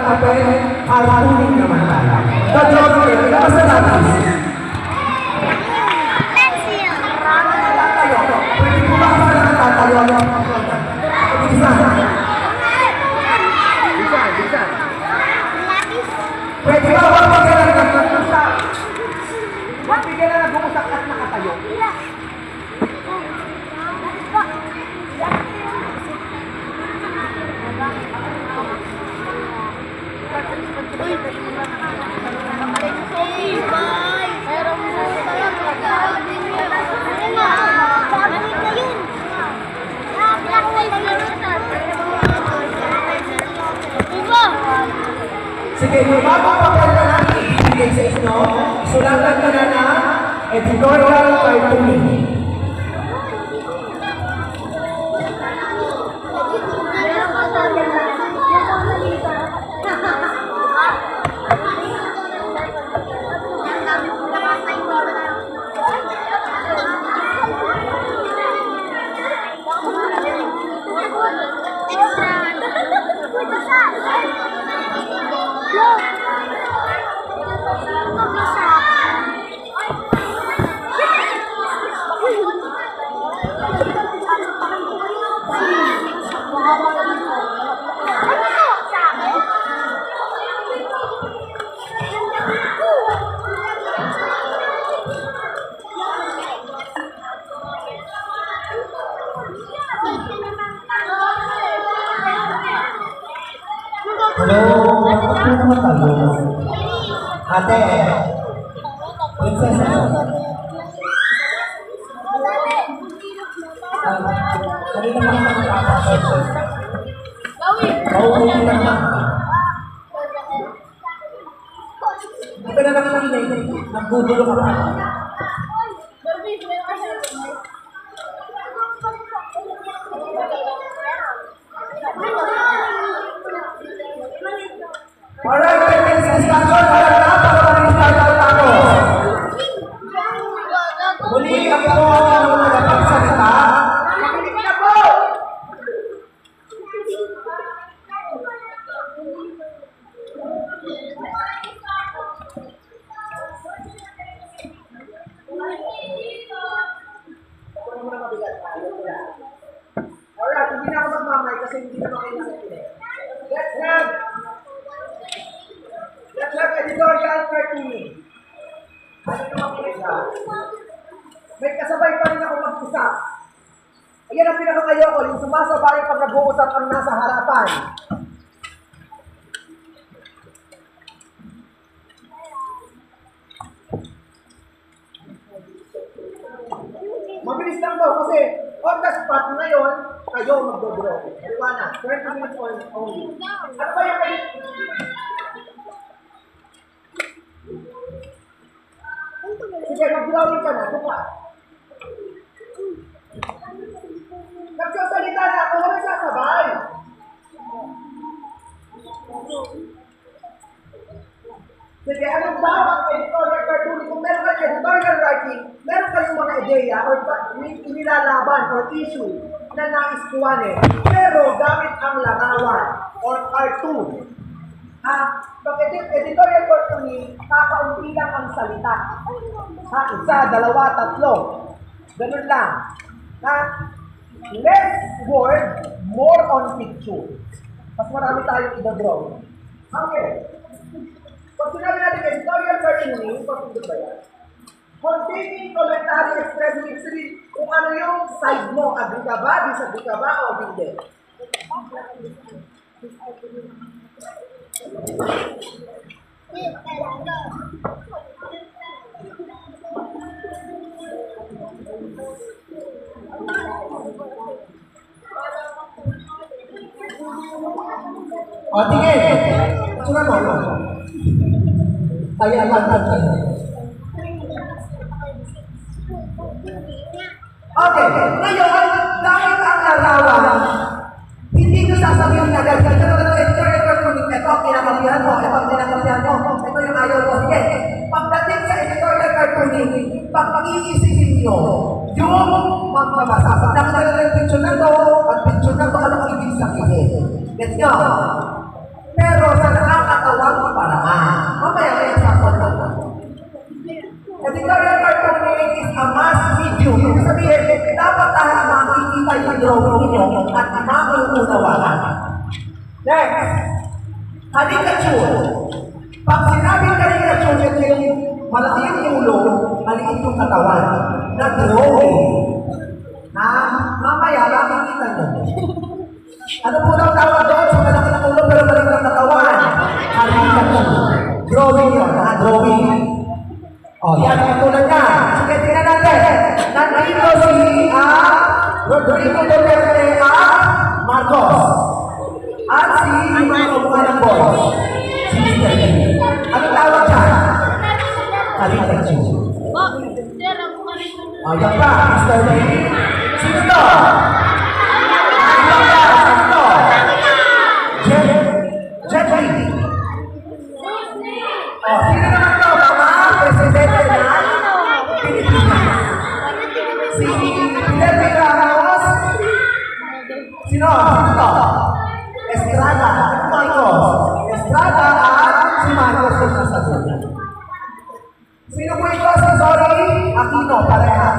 papel, kunin naman tayo. The Joker, ilabas na natin. Pwede po ba kasi nakatatayo? Isa. Pwede ba wag bigyan na nag-uusap? Wag bigyan na nag-uusap at nakatayo. Sige, yung mapapapal na natin ibigay sa inyo, sulatan ko na na editorial cartooning. Hello, ano naman tayo? Ate, princess ano? Kanina mga nakakapasok. Mauuwi lang na. Hindi ka na nakikinig. Nagbubulo ka pa. Alright, next discussion. Alam na, para mag-start out ako. Muli ako ang nagpagsalita. Nakikinig na po! Alright, hindi na ako magmamay kasi hindi na makinig. Let's have editorial cartooning. Ano naman pinagsa? May kasabay pa rin ako mag-usap. Ayan ang pinakakayoko, yung sumasabay pag nag-uusap ang nasa harapan. Mabilis lang to kasi on the spot ngayon, kayo mag-draw. Iwana, 20 minutes only. Ano ba yung kayo? Sige, mag-drawing ka na. Buka. Nagsasalita na ako, wala sasabay. Sige, anong bawat editorial cartooning? Kung meron kayo editorial writing, meron kayong mga ideya o inilalaban or issue na nais-kuwanin. Pero gamit ang larawan or cartoon. Pag editorial cartooning, kakaunti lang ang salita. Isa, dalawa, tatlo. Ganun lang. Less word, more on picture. Mas marami tayong i-draw. Okay. Pag sinabi natin editorial cartooning, pag-tundot ba yan? Containing commentary expressing history kung ano yung side mo. Agree ka ba? Disagree ka ba? O hindi? O, tingin. Sura mo. Ayan, matagin. Okay. Ngayon, dahil ang larawan, hindi ko sasabihin na dahil ito, pinakapihan mo, ito yung ayaw mo. Sige, pagdating sa editorial cartooning, pag pag-iisipin nyo, yung magpabasa. Pag nakita na yung picture na to, anong ibig sabihin? Get nyo? Pero sa paraan. Mamaya may example na. Editorial cartooning is a mass medium. Ibig sabihin, dapat lahat makikita yung drawing ninyo at makuunawahan. Next, caricature. Pag sinabing caricature, ito yung malaki yung ulo, maliit yung katawan, na drawing. Na mamaya makikita nyo. Ano po daw tawag doon sa malaki ng ulo pero maliit ng katawan? Caricature. Drawing yun, drawing. O, yan ang tulad niya. Sige, tingnan natin. Nandito si Rodrigo Duterte Marcos. At si mga kabukan ng boys. Si Mr. Lee. Ano tawag siya? Caricature. O, yan pa, Mr. Lee. Sino to? Sino to? Jet Lee. O, sino naman to? Presidente ng Pilipinas. Si Fidel Ramos. Sino? Sino? Estrada. Marcos. Estrada at si Marcos yung nasa dulo. Sino po ito? Si Zori Aquino. Parehas.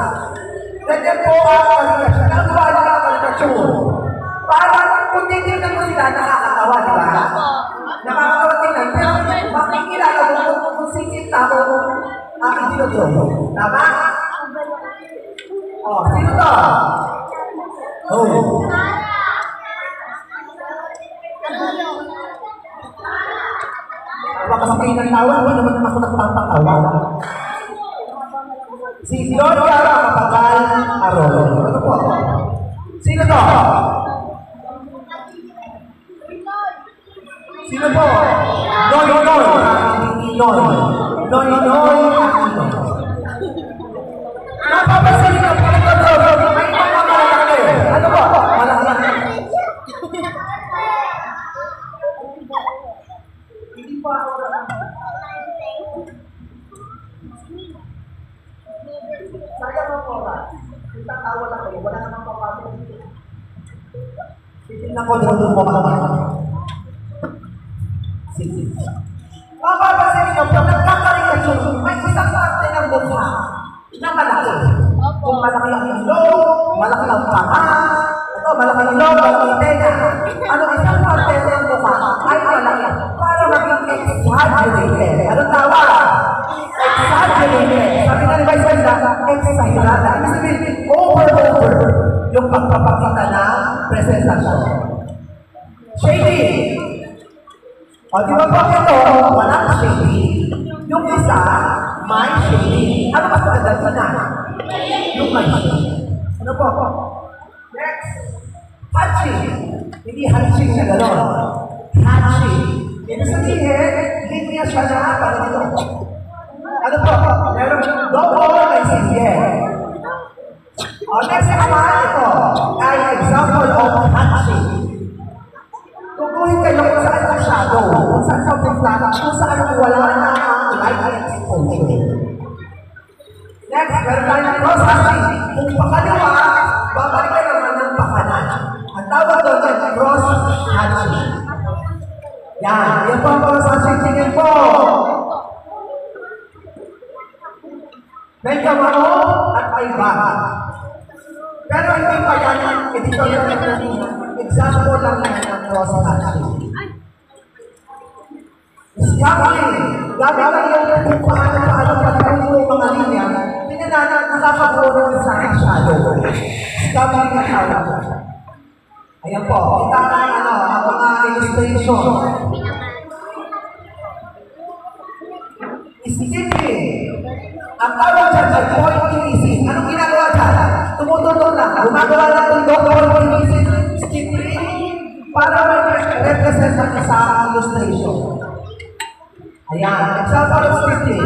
Ganyan po ang caricature. Nagawa nila ang caricature. Parang kung titignan mo sila, nakakatawa, di ba? Nakakatawa tingnan. Pero makikilala mo kung singit tao ang tinuturo. Tama? O, sino to? Oh. Baka sa kayo ng tawa, hindi naman ako nagpapatawa. Si Gloria Mapagal Arroyo. Ano po? Sino to? Sino po? Noy Aquino. Napapansin niyo po ito, may mga malaki. Ano po? Malaki. Hindi pa ako sayang mo po ba? Itatawa na kayo, wala namang papasok. Titignan ko doon po mga. Sige. Mapapansin niyo po, nagkakarikature, may isang parte ng mukha na malaki. Kung malaki ang ilong, malaki ang panga, ito, malaki ang ilong, malaki ang tenga. Ano isang parte ng mukha ay malaki para maging exaggerated. Anong tawag? Exaggerated. Sabi nga ni Vice Ganda, exagerada. Ibig sabihin, over yung pagpapakita ng presentasyon. Shady. O, di ba po ito, walang shady. Yung isa, may shady. Ano ba ito na? Yung may shady. Ano po? Next. Hatching. Hindi hatching na gano'n. Hatching. Ibig sabihin, linya siya na para dito. Ano po? Meron double may sige. O, next naman ito ay example of hatching. Tukuhin kayo kung saan ang shadow, kung saan sa bigla, kung saan wala na ang light exposure. Next, meron tayo ng cross-hatching. Kung pakaliwa, babalik naman ng pakanan. Ang tawag doon ay cross-hatching. Yan po ang cross-hatching. Tingin po. May kamao at may baka. Pero hindi pa yan, hindi ko yan example lang na ng cross-hatching. Scabbling. Gamit lang yung kung paano pagkakas yung mga linya, pinananan nakakabuo ng isang shadow. Scabbling na tawag. Ayan po, kita na ang mga illustration. Skipping. Ang tawag dyan ay point erasing. Anong ginagawa dyan? Tumutulong lang. Gumagawa lang ng point erasing. Skipping. Para may represent ang isang illustration. Ayan. Example of skipping.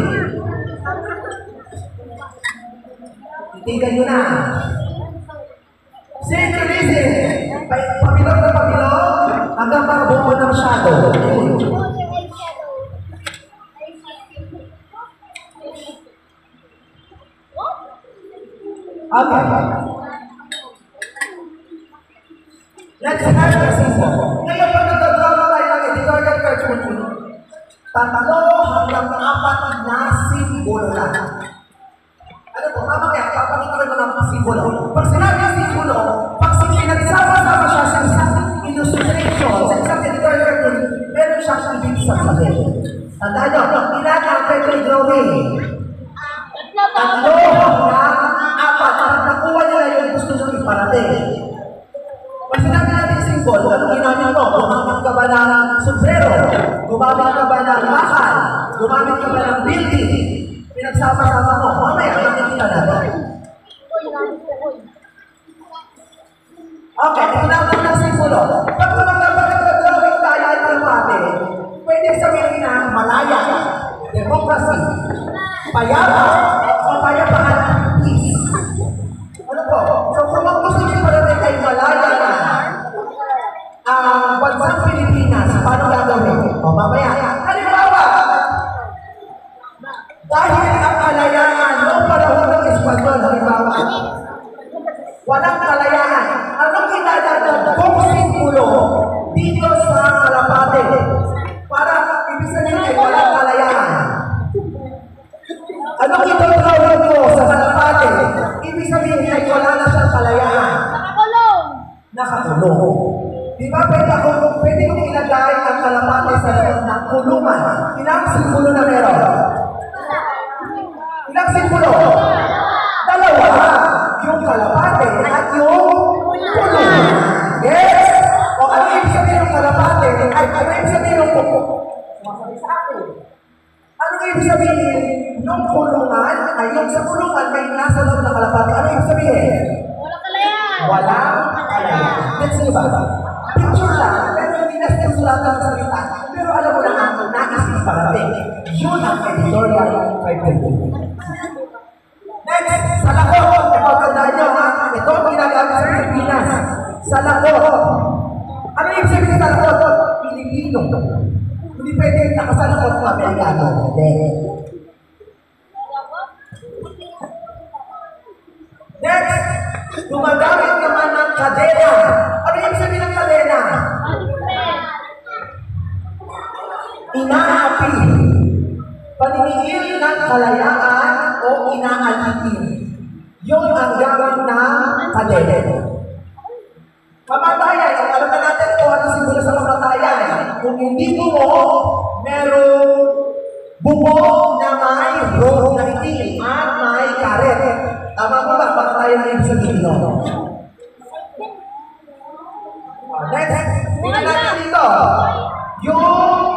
Itigan nyo na. Same erasing. Pabilog na pabilog hanggang makabuo ng shadow. Okay. Let's start the season. Ngayon, pag nagtatrauma tayo ng editorial cartooning, Tatlo hanggang apat na simbolo lang. Ano po, mamaya, papakita ko ng simbolo. Pag sinabi ng simbolo, pag pinagsama-sama siya sa isang illustration, sa isang editorial cartoon, meron siyang ibig sabihin. Tandaan nyo, ilan ang pwede drawing? Tatlo hanggang apat. Pag nakuha nila yung gusto nyo iparating. Pag sinabi natin simbolo, ano ginamit mo? Gumamit ka ba ng sombrero? Gumamit ka ba ng bakal? Gumamit ka ba ng building? Pinagsama-sama mo. Mamaya, makikita natin. Okay, ginamit ng simbolo. Pag drawing tayo ay kalmate, pwede sabihin na malaya, democracy, payapa, o payapaan, peace. Ano po? So kung ang gusto niyo parating ay malaya na ang bansang Pilipinas, paano gagawin? O mamaya. Halimbawa, dahil ang kalayaan noong panahon ng Espanyol, halimbawa, walang kalayaan. Anong idadagdag kong simbolo dito sa Kalapate? Para ibig sabihin ay walang kalayaan. Anong itutulong ko sa Kalapate? Ibig sabihin ay wala na siyang kalayaan. Nakakulong. Di ba pwede kong ilagay ang Kalapate sa loob ng kulungan? Ilang simbolo na meron? Ilang simbolo? Dalawa. Yung Kalapate at yung kulungan. Yes? O ano ibig sabihin ng Kalapate? Ay, ano ibig sabihin ng kulungan? Masabi sa akin. Ano ibig sabihin ng kulungan? Ay, yung sa kulungan may nasa loob ng Kalapate. Ano ibig sabihin? Walang kalayaan. Walang kalayaan. Let's see ba? Picture lang, pero hindi na sinulatan ng salita. Pero alam mo na ang naisip parating. Yun ang editorial criteria. Next, sa lakot. Ito, tandaan nyo ha. Ito ang ginagamit sa Pilipinas. Sa lakot. Ano yung sabihin sa lakot? Pilipino. Hindi pwede nakasalakot ng Amerikano. Next, gumagamit naman ng kadena. Ano yung sabihin ng kadena? Inaapi. Paningil ng kalayaan o inaalitin. Yun ang gamit ng kadena. Kamatayan. Ang alam na natin kung ano simbolo sa kamatayan. Kung hindi bumo, merong bumo na may rope na itim at may karet. Tama mo ba? Kamatayan na ibig sabihin no? Next, tingnan natin dito. Yung